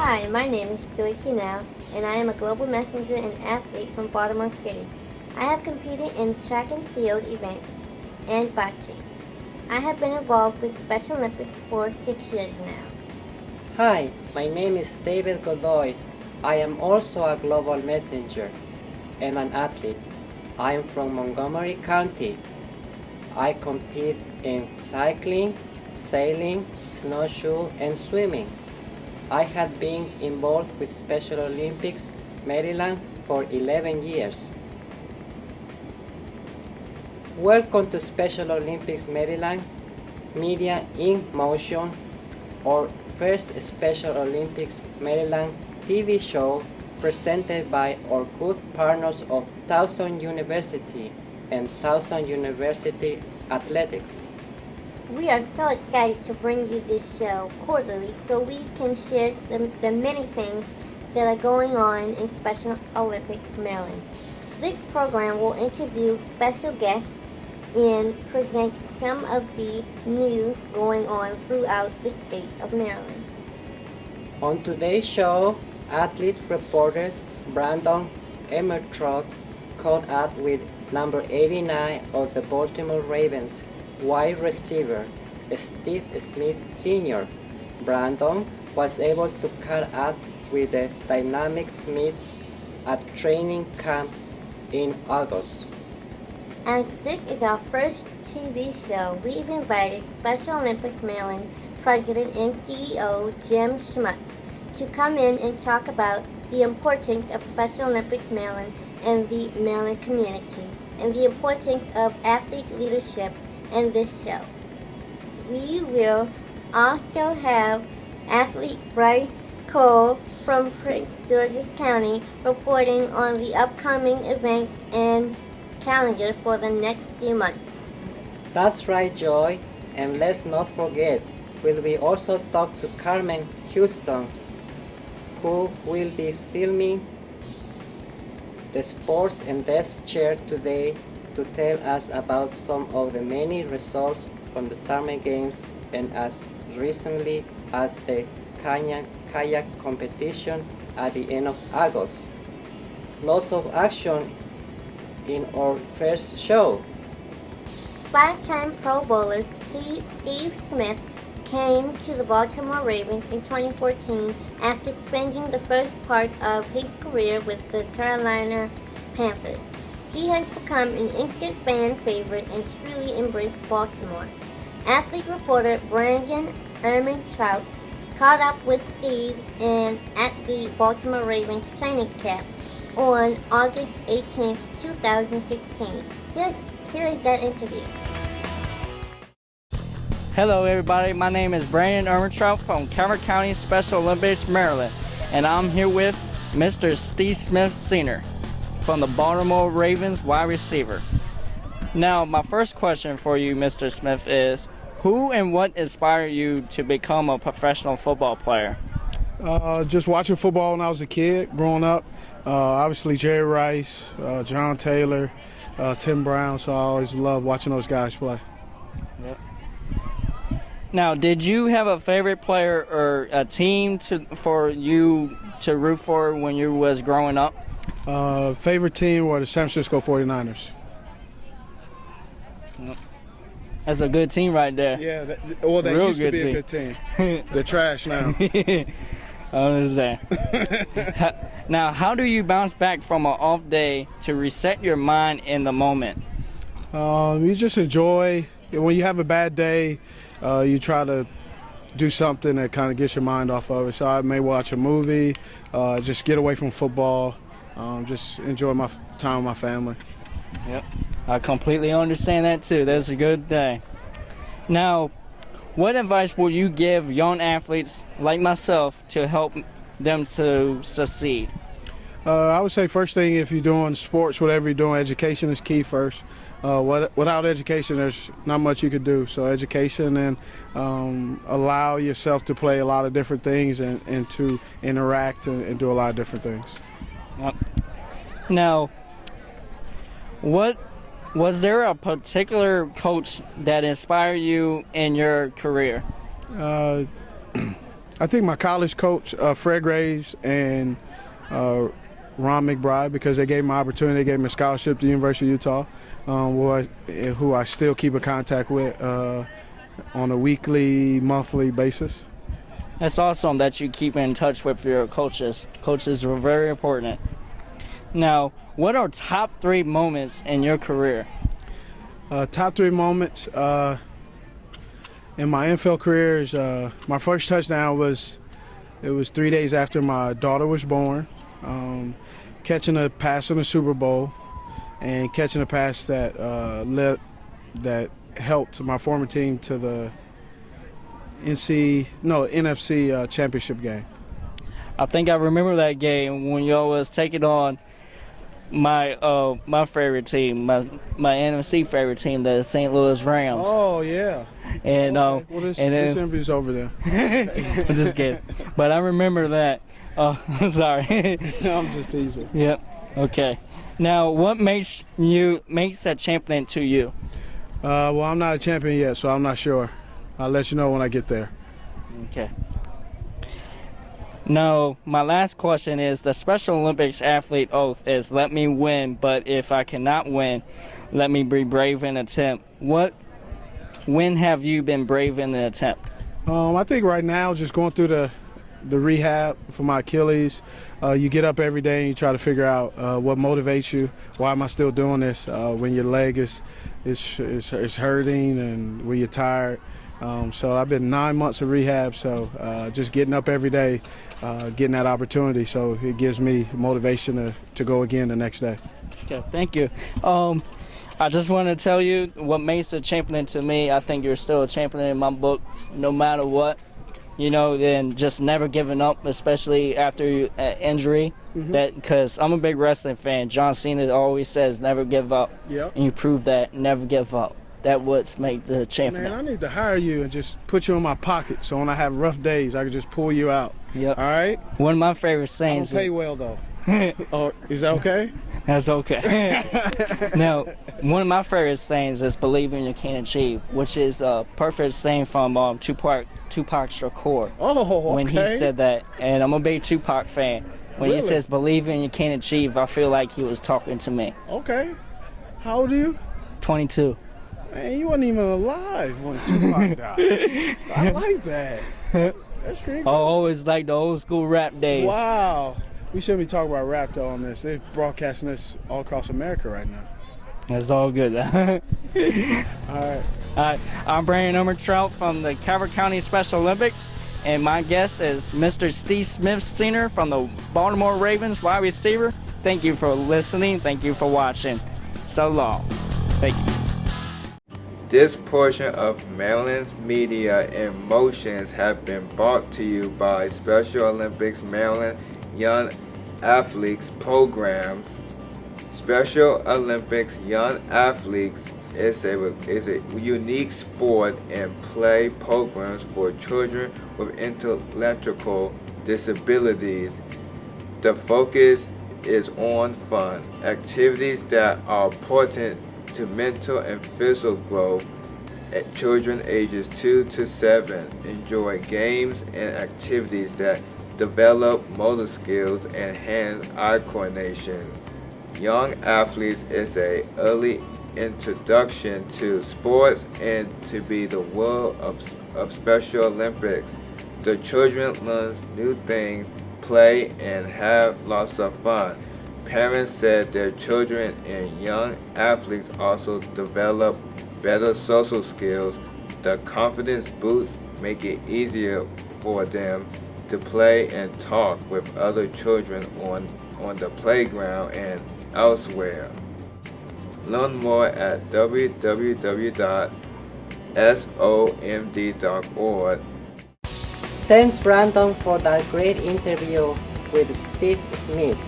Hi, my name is Joy Kinal, and I am a global messenger and athlete from Baltimore City. I have competed in track and field events and bocce. I have been involved with Special Olympics for 6 years now. Hi, my name is David Godoy. I am also a global messenger and an athlete. I am from Montgomery County. I compete in cycling, sailing, snowshoe, and swimming. I have been involved with Special Olympics Maryland for 11 years. Welcome to Special Olympics Maryland Media in Motion, our first Special Olympics Maryland TV show presented by our good partners of Towson University and Towson University Athletics. We are so excited to bring you this show quarterly so we can share the many things that are going on in Special Olympics Maryland. This program will interview special guests and present some of the news going on throughout the state of Maryland. On today's show, athlete reporter Brandon Emertrout caught up with number 89 of the Baltimore Ravens wide receiver Steve Smith Sr. Brandon was able to catch up with the dynamic Smith at training camp in August. As this is our first TV show, we've invited Special Olympics Maryland President and CEO Jim Schmuck to come in and talk about the importance of Special Olympics Maryland and the Maryland community, and the importance of athlete leadership in this show. We will also have athlete Bryce Cole from Prince George's County reporting on the upcoming events and calendar for the next few months. That's right, Joy. And let's not forget, will we also talk to Carmen Houston, who will be filming the sports and desk chair today to tell us about some of the many results from the Summer Games and as recently as the kayak competition at the end of August. Lots of action in our first show. Five-time Pro Bowler Steve Smith came to the Baltimore Ravens in 2014 after spending the first part of his career with the Carolina Panthers. He has become an instant fan favorite and truly embraced Baltimore. Athlete reporter Brandon Trout caught up with Steve and at the Baltimore Ravens training camp on August 18, 2016. Here is that interview. Hello everybody, my name is Brandon Trout from Cameron County Special Olympics, Maryland, and I'm here with Mr. Steve Smith Sr. from the Baltimore Ravens wide receiver. Now, my first question for you, Mr. Smith, is who and what inspired you to become a professional football player? Just watching football when I was a kid, growing up. Obviously, Jerry Rice, John Taylor, Tim Brown, so I always loved watching those guys play. Yep. Now, did you have a favorite player or a team for you to root for when you was growing up? Favorite team were the San Francisco 49ers. That's a good team right there. Yeah, they Real used to be team. a good team. They're trash now. I understand. Now, how do you bounce back from an off day to reset your mind in the moment? You just enjoy. When you have a bad day, you try to do something that kind of gets your mind off of it. So I may watch a movie, just get away from football, just enjoy my time with my family. Yep, I completely understand that too. That's a good day. Now, what advice will you give young athletes like myself to help them to succeed? I would say first thing, if you're doing sports, whatever you're doing, education is key first. Without education, there's not much you could do. So education, and allow yourself to play a lot of different things and to interact and do a lot of different things. Yep. Now, was there a particular coach that inspired you in your career? I think my college coach, Fred Graves, and Ron McBride, because they gave me my opportunity. They gave me a scholarship to the University of Utah, who I still keep in contact with on a weekly, monthly basis. It's awesome that you keep in touch with your coaches. Coaches are very important. Now, what are top 3 moments in your career? Top 3 moments in my NFL career is my first touchdown was 3 days after my daughter was born, catching a pass in the Super Bowl, and catching a pass that helped my former team to the NFC championship game. I think I remember that game when y'all was taking on my favorite team, my NFC favorite team, the St. Louis Rams. Oh yeah. And okay. Well, this interview's over there. I'm just kidding, but I remember that. Oh, sorry. I'm just teasing. Yep. Okay. Now, what makes a champion to you? Well, I'm not a champion yet, so I'm not sure. I'll let you know when I get there. Okay. No, my last question is the Special Olympics athlete oath is let me win, but if I cannot win, let me be brave in attempt. When have you been brave in the attempt? I think right now, just going through the rehab for my Achilles. You get up every day and you try to figure out what motivates you. Why am I still doing this? When your leg is hurting and when you're tired. So I've been 9 months of rehab, so just getting up every day, getting that opportunity, so it gives me motivation to go again the next day. Okay, thank you. I just want to tell you what makes a champion to me. I think you're still a champion in my books, no matter what. And just never giving up, especially after injury. Mm-hmm. Because I'm a big wrestling fan. John Cena always says, never give up. Yep. And you prove that, never give up. That what's make the champion. Man, I need to hire you and just put you in my pocket so when I have rough days, I can just pull you out. Yep. All right? One of my favorite sayings. I don't pay well, though. Oh, is that okay? That's okay. Now, one of my favorite sayings is believe in you can achieve, which is a perfect saying from Tupac Shakur. Oh, okay. When he said that, and I'm a big Tupac fan. When Really? He says believe in you can achieve, I feel like he was talking to me. Okay. How old are you? 22. Man, you weren't even alive when Tupac died. I like that. That's pretty I good. always like the old school rap days. Wow. We shouldn't be talking about rap though on this. They're broadcasting this all across America right now. That's all good. All right. I'm Brandon Ermentrout from the Calvert County Special Olympics, and my guest is Mr. Steve Smith Sr. from the Baltimore Ravens wide receiver. Thank you for listening. Thank you for watching. So long. Thank you. This portion of Maryland's media and motions have been brought to you by Special Olympics Maryland Young Athletes Programs. Special Olympics Young Athletes is a unique sport and play programs for children with intellectual disabilities. The focus is on fun, activities that are important to mental and physical growth. At children ages 2 to 7 enjoy games and activities that develop motor skills and hand-eye coordination. Young Athletes is an early introduction to sports and to be the world of Special Olympics. The children learn new things, play, and have lots of fun. Parents said their children and young athletes also develop better social skills. The confidence boosts make it easier for them to play and talk with other children on the playground and elsewhere. Learn more at www.somd.org. Thanks, Brandon, for that great interview with Steve Smith.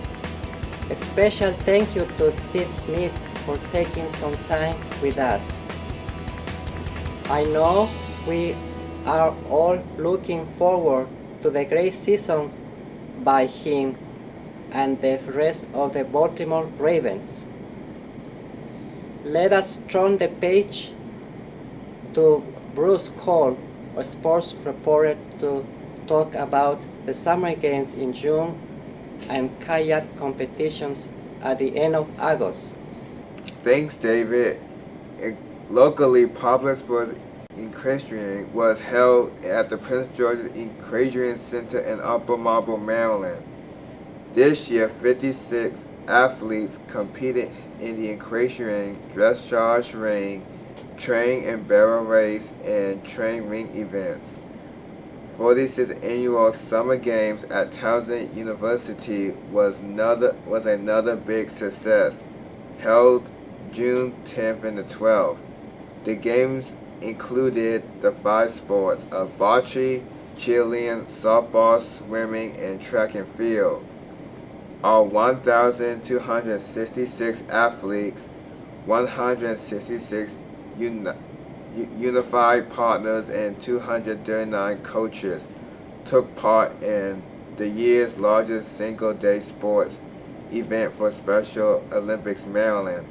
A special thank you to Steve Smith for taking some time with us. I know we are all looking forward to the great season by him and the rest of the Baltimore Ravens. Let us turn the page to Bruce Cole, a sports reporter, to talk about the summer games in June and kayak competitions at the end of August. Thanks, David. Locally, popular sports equestrian was held at the Prince George's Equestrian Center in Upper Marlboro, Maryland. This year, 56 athletes competed in the equestrian, dressage ring, train and barrel race, and train ring events. 46th annual Summer Games at Towson University was another big success, held June 10th and the 12th. The games included the 5 sports of bocce, cheerleading, softball, swimming, and track and field. All 1,266 athletes, 166 unified partners, and 239 coaches took part in the year's largest single-day sports event for Special Olympics Maryland,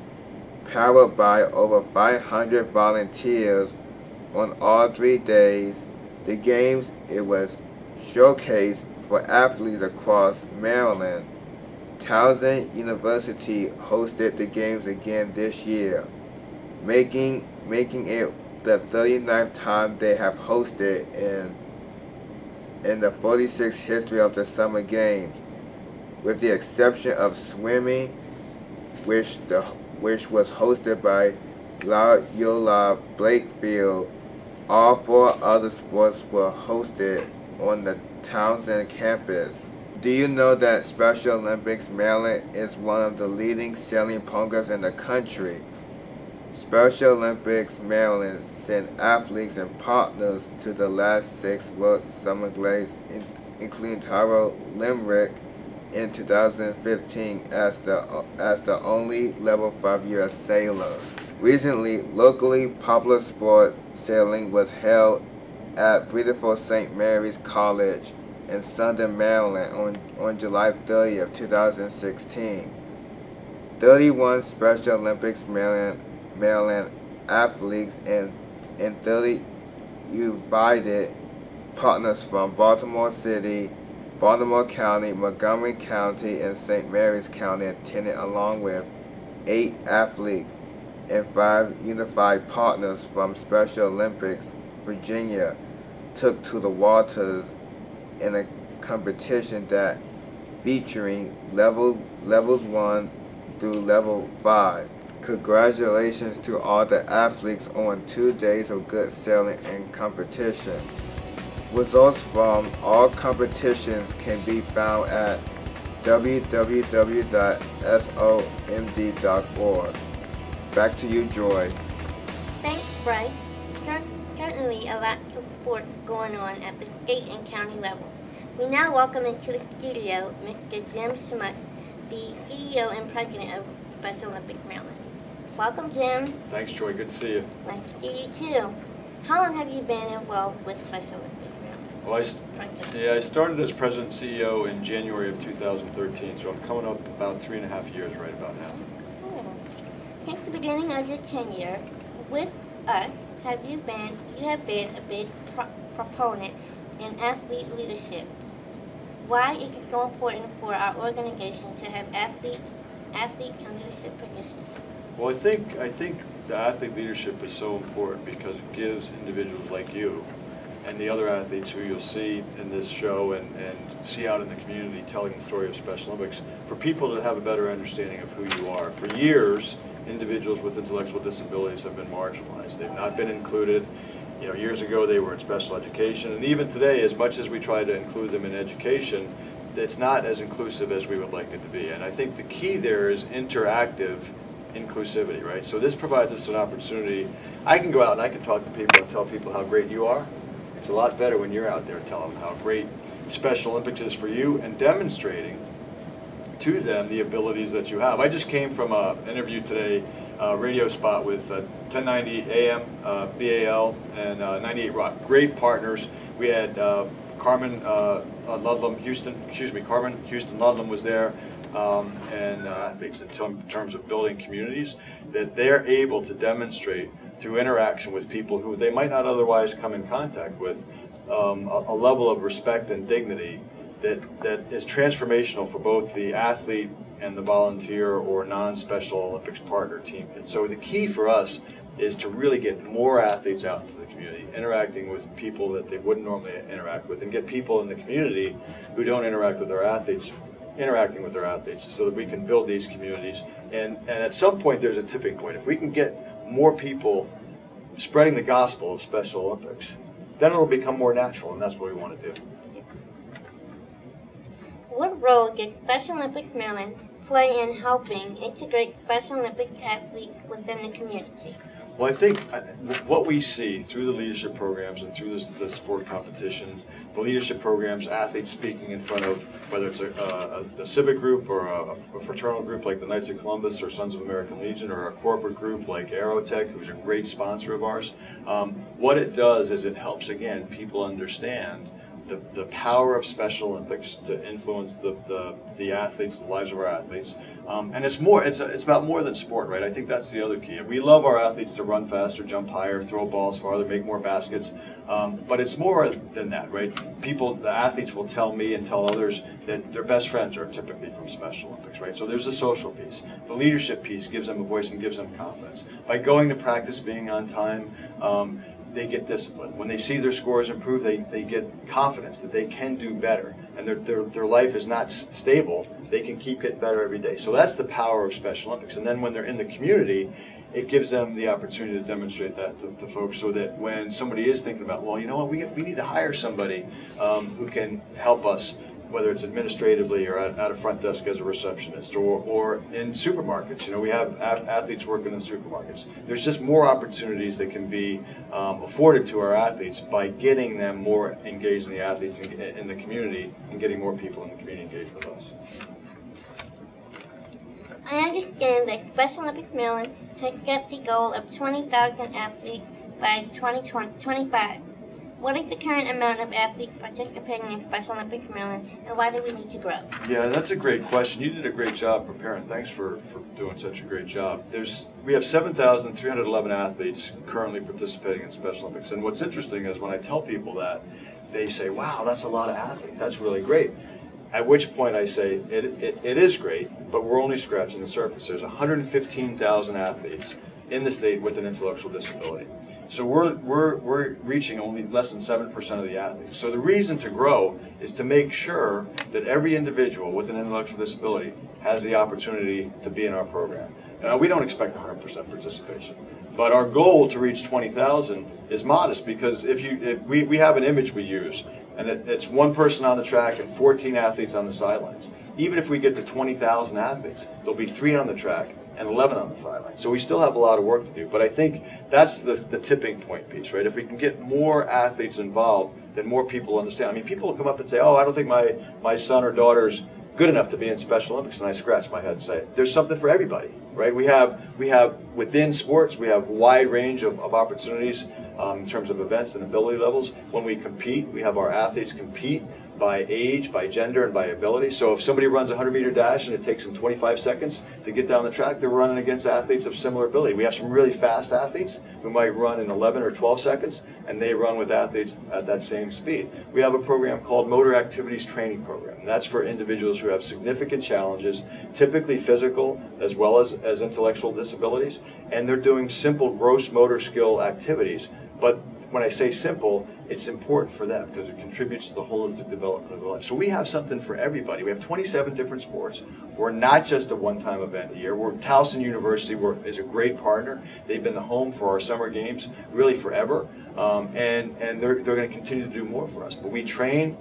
powered by over 500 volunteers on all 3 days. The games, it was showcased for athletes across Maryland. Towson University hosted the games again this year, making it the 39th time they have hosted in the 46th history of the Summer Games, with the exception of swimming, which was hosted by Loyola Blakefield. All 4 other sports were hosted on the Towson campus. Do you know that Special Olympics Maryland is one of the leading sailing programs in the country? Special Olympics Maryland sent athletes and partners to the last 6 World Summer Games, including Tara Limerick in 2015 as the only level 5 U.S. sailor. Recently, locally popular sport sailing was held at beautiful St. Mary's College in Southern Maryland on July 30th, 2016. 31 Special Olympics Maryland athletes and 30 invited partners from Baltimore City, Baltimore County, Montgomery County, and St. Mary's County attended, along with 8 athletes and 5 unified partners from Special Olympics Virginia took to the waters in a competition that featuring levels 1 through level 5. Congratulations to all the athletes on 2 days of good sailing and competition. Results from all competitions can be found at www.somd.org. Back to you, Joy. Thanks, Bryce. Certainly a lot of sports going on at the state and county level. We now welcome into the studio Mr. Jim Schmutt, the CEO and President of Special Olympics Maryland. Welcome, Jim. Thanks, Joy. Good to see you. Nice to see you too. How long have you been involved with Special Olympics Maryland? Well, I started as President and CEO in January of 2013, so I'm coming up about 3.5 years right about now. Cool. Since the beginning of your tenure with us, you have been a big proponent in athlete leadership. Why is it so important for our organization to have athletes in leadership positions? Well, I think the athlete leadership is so important because it gives individuals like you and the other athletes who you'll see in this show and see out in the community telling the story of Special Olympics, for people to have a better understanding of who you are. For years, individuals with intellectual disabilities have been marginalized. They've not been included. Years ago they were in special education, and even today, as much as we try to include them in education, it's not as inclusive as we would like it to be. And I think the key there is interactive inclusivity, right? So this provides us an opportunity. I can go out and I can talk to people and tell people how great you are. It's a lot better when you're out there telling them how great Special Olympics is for you and demonstrating to them the abilities that you have. I just came from an interview today, a radio spot with 1090 AM, BAL, and 98 Rock. Great partners. We had Carmen Houston Ludlam was there, and athletes in terms of building communities that they're able to demonstrate through interaction with people who they might not otherwise come in contact with, a level of respect and dignity that is transformational for both the athlete and the volunteer or non-Special Olympics partner team. And so the key for us is to really get more athletes out into the community, interacting with people that they wouldn't normally interact with, and get people in the community who don't interact with their athletes interacting with their athletes, so that we can build these communities. And at some point there's a tipping point. If we can get more people spreading the gospel of Special Olympics, then it'll become more natural, and that's what we want to do. What role did Special Olympics Maryland play in helping integrate Special Olympics athletes within the community? Well, I think what we see through the leadership programs and through the sport competition, the leadership programs, athletes speaking in front of, whether it's a civic group or a fraternal group like the Knights of Columbus or Sons of American Legion, or a corporate group like Aerotech, who's a great sponsor of ours, what it does is it helps, again, people understand the power of Special Olympics to influence the athletes, the lives of our athletes. And it's about more than sport, right? I think that's the other key. We love our athletes to run faster, jump higher, throw balls farther, make more baskets. But it's more than that, right? The athletes will tell me and tell others that their best friends are typically from Special Olympics, right? So there's the social piece. The leadership piece gives them a voice and gives them confidence. By going to practice, being on time, they get discipline. When they see their scores improve, they get confidence that they can do better, and their life is not stable. They can keep getting better every day. So that's the power of Special Olympics. And then when they're in the community, it gives them the opportunity to demonstrate that to folks, so that when somebody is thinking about, well, you know what, we need to hire somebody who can help us, whether it's administratively or at a front desk as a receptionist, or in supermarkets. You know, we have athletes working in supermarkets. There's just more opportunities that can be afforded to our athletes by getting them more engaged in the athletes in the community, and getting more people in the community engaged with us. I understand that Special Olympics Maryland has set the goal of 20,000 athletes by 2025. What is the current amount of athletes participating in Special Olympics Maryland, and why do we need to grow? Yeah, that's a great question. You did a great job preparing. Thanks for doing such a great job. We have 7,311 athletes currently participating in Special Olympics. And what's interesting is when I tell people that, they say, wow, that's a lot of athletes. That's really great. At which point I say, it is great, but we're only scratching the surface. There's 115,000 athletes in the state with an intellectual disability. So we're reaching only less than 7% of the athletes. So the reason to grow is to make sure that every individual with an intellectual disability has the opportunity to be in our program. Now, we don't expect 100% participation, but our goal to reach 20,000 is modest, because if we have an image we use, and it's one person on the track and 14 athletes on the sidelines. Even if we get to 20,000 athletes, there'll be 3 on the track and 11 on the sidelines. So we still have a lot of work to do. But I think that's the tipping point piece, right? If we can get more athletes involved, then more people understand. I mean, people will come up and say, oh, I don't think my son or daughter's good enough to be in Special Olympics, and I scratch my head and say, there's something for everybody, right? We have within sports, we have a wide range of opportunities in terms of events and ability levels. When we compete, we have our athletes compete by age, by gender, and by ability. So if somebody runs a 100-meter dash and it takes them 25 seconds to get down the track, they're running against athletes of similar ability. We have some really fast athletes who might run in 11 or 12 seconds, and they run with athletes at that same speed. We have a program called Motor Activities Training Program. And that's for individuals who have significant challenges, typically physical as well as intellectual disabilities, and they're doing simple gross motor skill activities. But when I say simple, it's important for them because it contributes to the holistic development of their life. So we have something for everybody. We have 27 different sports. We're not just a one-time event a year. Towson University is a great partner. They've been the home for our summer games really forever, and they're going to continue to do more for us. But we train.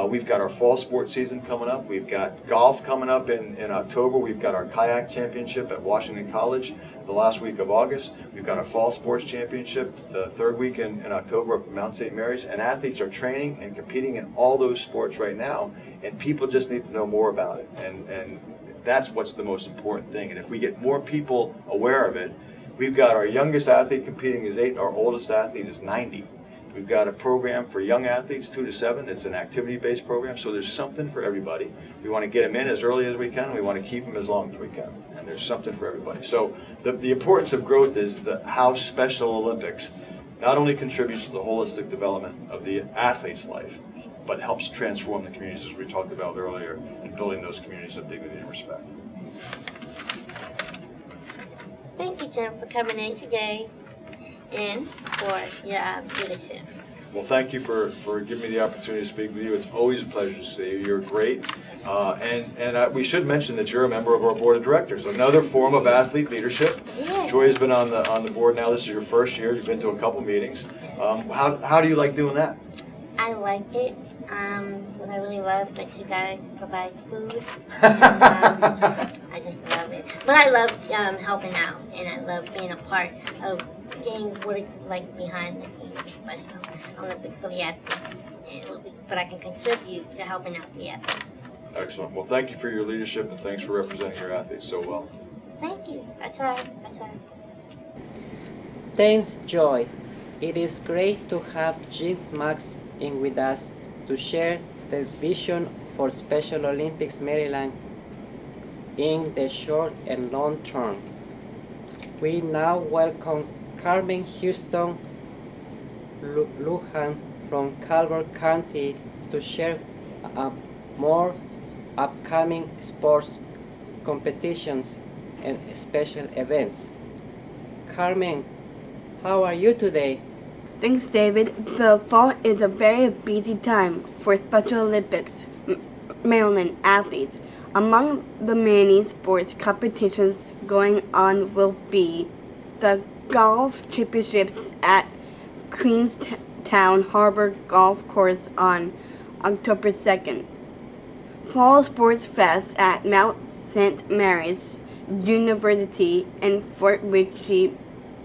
We've got our fall sports season coming up. We've got golf coming up in October. We've got our kayak championship at Washington College the last week of August. We've got our fall sports championship the third week in October at Mount St. Mary's. And athletes are training and competing in all those sports right now. And people just need to know more about it. And that's what's the most important thing. And if we get more people aware of it, we've got our youngest athlete competing is 8. Our oldest athlete is 90. We've got a program for young athletes, 2 to 7. It's an activity-based program, so there's something for everybody. We want to get them in as early as we can. We want to keep them as long as we can, and there's something for everybody. So the importance of growth is how Special Olympics not only contributes to the holistic development of the athlete's life, but helps transform the communities, as we talked about earlier, in building those communities of dignity and respect. Thank you, Jim, for coming in today and for your leadership. Well, thank you for giving me the opportunity to speak with you. It's always a pleasure to see you. You're great. And we should mention that you're a member of our board of directors, another form of athlete leadership. Yeah. Joy has been on the board now. This is your first year. You've been to a couple meetings. How do you like doing that? I like it. What I really love that you guys provide food. I just love it. But I love helping out, and I love being a part of getting what it's like behind the scenes, Special Olympics for the athletes. But I can contribute to helping out the athletes. Excellent. Well, thank you for your leadership, and thanks for representing your athletes so well. Thank you. I tried. Thanks, Joy. It is great to have Jim Smuts in with us to share the vision for Special Olympics Maryland in the short and long term. We now welcome Carmen Houston Lujan from Calvert County to share more upcoming sports competitions and special events. Carmen, how are you today? Thanks, David. The fall is a very busy time for Special Olympics Maryland athletes. Among the many sports competitions going on will be the Golf Championships at Queenstown Harbor Golf Course on October 2nd. Fall Sports Fest at Mount St. Mary's University in Fort Ritchie,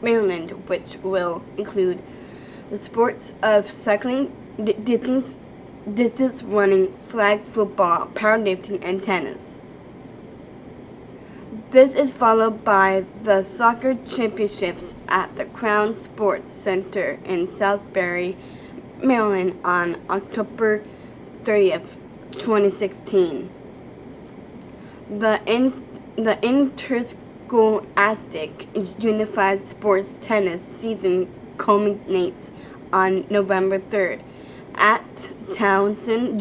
Maryland, which will include the sports of cycling, distance running, flag football, powerlifting, and tennis. This is followed by the Soccer Championships at the Crown Sports Center in Southbury, Maryland on October 30th, 2016. The Interscholastic Unified Sports Tennis season culminates on November 3rd at Towson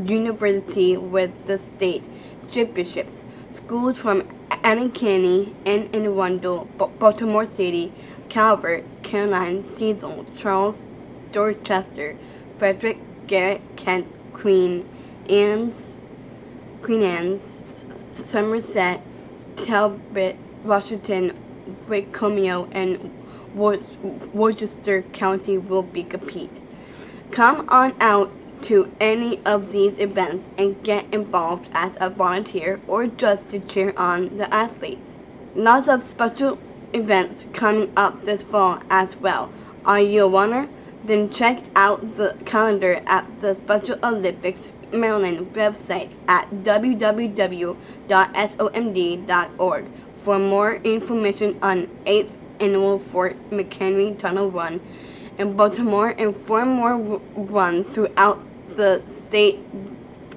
University with the state championships. Schools from Annie, Anne Arundel, Baltimore City, Calvert, Caroline, Cecil, Charles, Dorchester, Frederick, Garrett, Kent, Queen Anne's, Somerset, Talbot, Washington, Wacomeo, and Worcester County will be compete. Come on out to any of these events and get involved as a volunteer or just to cheer on the athletes. Lots of special events coming up this fall as well. Are you a runner? Then check out the calendar at the Special Olympics Maryland website at www.somd.org for more information on 8th Annual Fort McHenry Tunnel Run in Baltimore and 4 more runs throughout the state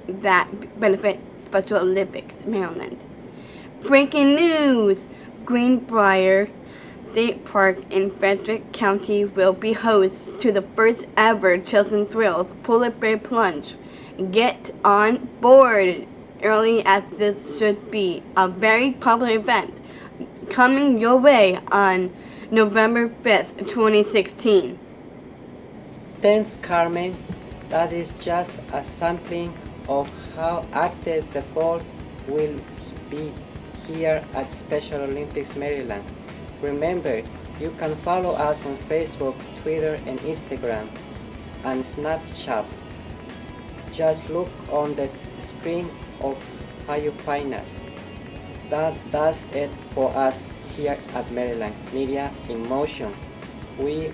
that benefit Special Olympics Maryland. Breaking news! Greenbrier State Park in Frederick County will be host to the first ever Chilton Thrills Polar Bear Plunge. Get on board early as this should be a very popular event coming your way on November 5th, 2016. Thanks, Carmen. That is just a sampling of how active the fall will be here at Special Olympics Maryland. Remember, you can follow us on Facebook, Twitter, and Instagram, and Snapchat. Just look on the screen of how you find us. That does it for us here at Maryland Media in Motion. We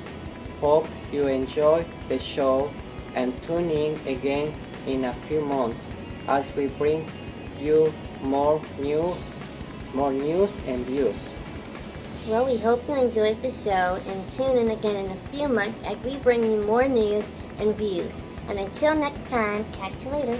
hope you enjoy the show and tune in again in a few months as we bring you more news and views. Well, we hope you enjoyed the show and tune in again in a few months as we bring you more news and views. And until next time, catch you later.